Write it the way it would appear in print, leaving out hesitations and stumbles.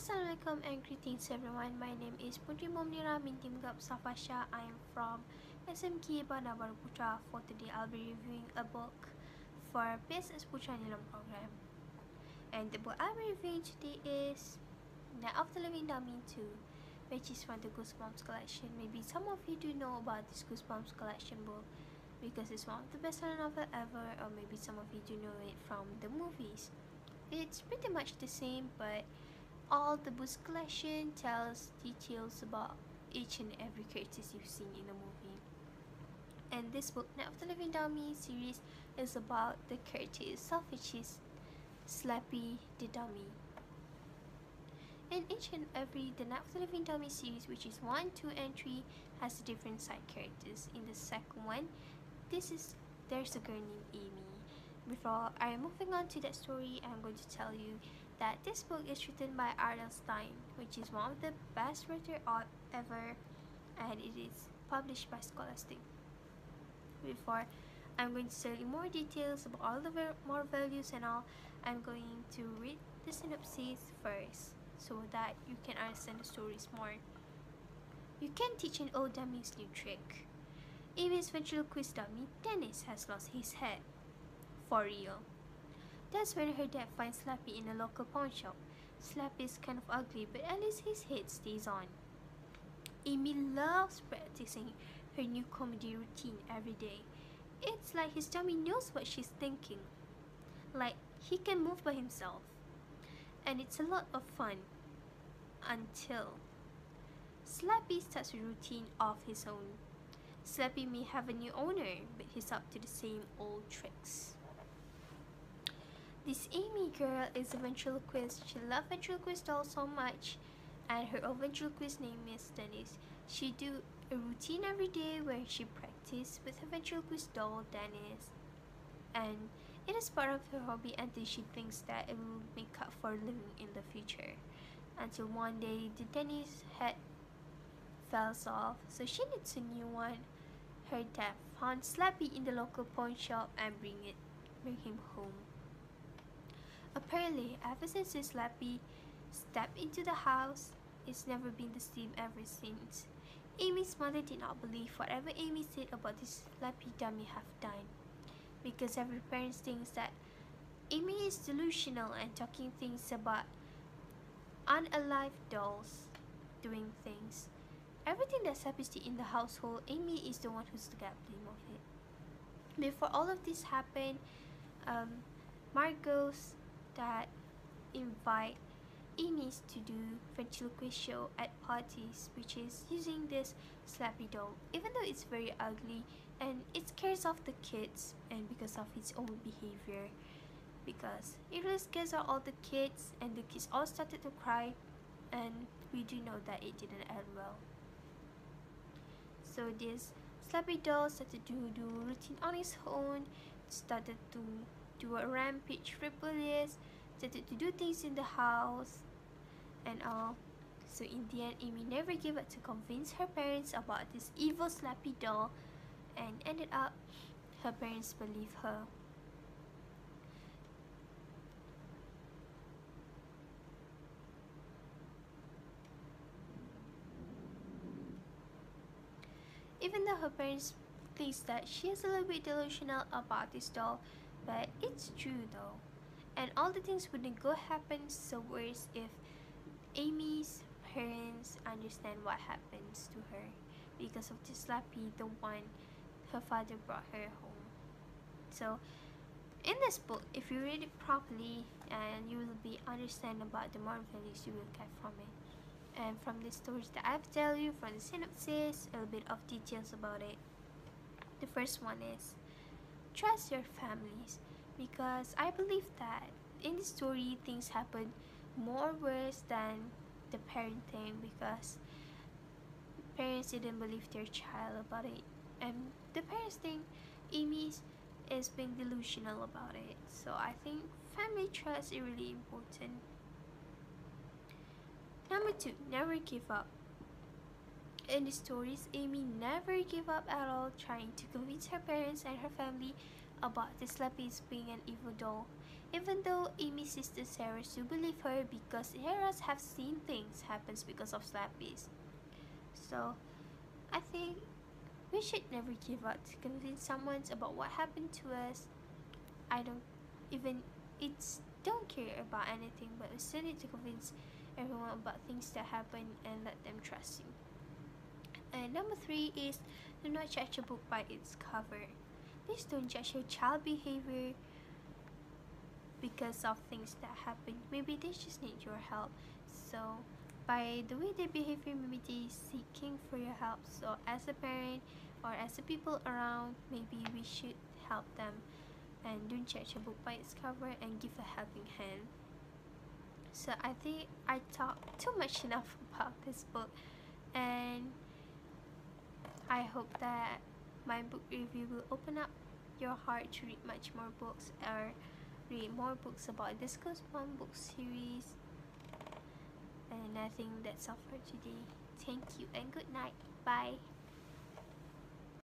Assalamualaikum and greetings everyone. My name is Puteri MUNIRAH binti MUZAFFAR SHAH. I am from SMK Bandar Baru Putra. For today, I'll be reviewing a book for Business Putra Nilam program. And the book I'll be reviewing today is Night of the Living Dummy 2, which is from the Goosebumps collection. Maybe some of you do know about this Goosebumps collection book because it's one of the best-selling novel ever, or maybe some of you do know it from the movies. It's pretty much the same, but all the books collection tells details about each and every characters you've seen in the movie. And this book, Night of the Living Dummy series, is about the character itself, which is Slappy the Dummy. And each and every the Night of the Living Dummy series, which is 1, 2, and 3, has different side characters. In the second one, there's a girl named Amy. Before I am moving on to that story, I'm going to tell you that this book is written by R.L. Stine, which is one of the best writer ever, and it is published by Scholastic. Before I'm going to tell you more details about all the more values and all, I'm going to read the synopsis first so that you can understand the stories more. You can teach an old dummy's new trick. Amy's ventriloquist dummy, Dennis, has lost his head. For real. That's when her dad finds Slappy in a local pawn shop. Slappy is kind of ugly, but at least his head stays on. Amy loves practicing her new comedy routine every day. It's like his dummy knows what she's thinking. Like, he can move by himself. And it's a lot of fun. Until Slappy starts a routine of his own. Slappy may have a new owner, but he's up to the same old tricks. This Amy girl is a ventriloquist. She loves ventriloquist dolls so much, and her own ventriloquist name is Dennis. She do a routine every day where she practices with her ventriloquist doll Dennis, and it is part of her hobby until she thinks that it will make up for a living in the future. Until one day the Dennis head falls off, so she needs a new one. Her dad found Slappy in the local pawn shop and bring him home. Apparently, ever since Slappy stepped into the house, it's never been the same ever since. Amy's mother did not believe whatever Amy said about this Slappy dummy have done, because every parent thinks that Amy is delusional and talking things about unalive dolls doing things. Everything that's happening in the household, Amy is the one who's to get blame of it. Before all of this happened, Margot's that invite Amy's to do ventriloquist show at parties, which is using this Slappy doll, even though it's very ugly and it scares off the kids, and because of its own behavior, because it really scares out all the kids, and the kids all started to cry, and we do know that it didn't end well. So this Slappy doll started to do routine on its own, started to do a rampage rebellious, started to do things in the house and all. So in the end, Amy never gave up to convince her parents about this evil Slappy doll, and ended up her parents believe her. Even though her parents think that she is a little bit delusional about this doll, but it's true though. And all the things wouldn't go happen so worse if Amy's parents understand what happens to her because of the Slappy, the one her father brought her home. So in this book, if you read it properly, and you will be understand about the moral values you will get from it. And from the stories that I've tell you, from the synopsis, a little bit of details about it. The first one is trust your families, because I believe that in the story things happen more worse than the parenting, because parents didn't believe their child about it, and the parents think Amy is being delusional about it. So I think family trust is really important. Number 2, never give up. In the stories, Amy never gave up at all trying to convince her parents and her family about the Slappy being an evil doll. Even though Amy's sister Sarah still believe her because Sarah's have seen things happens because of Slappy's. So I think we should never give up to convince someone about what happened to us. I don't even don't care about anything, but we still need to convince everyone about things that happen and let them trust you. And number 3 is do not judge a book by its cover. Please don't judge your child behavior because of things that happen. Maybe they just need your help. So by the way they behave, maybe they seeking for your help. So as a parent or as the people around, maybe we should help them and don't judge a book by its cover and give a helping hand. So I think I talked too much enough about this book, and I hope that my book review will open up your heart to read much more books or read more books about this Goosebumps book series. And I think that's all for today. Thank you and good night. Bye.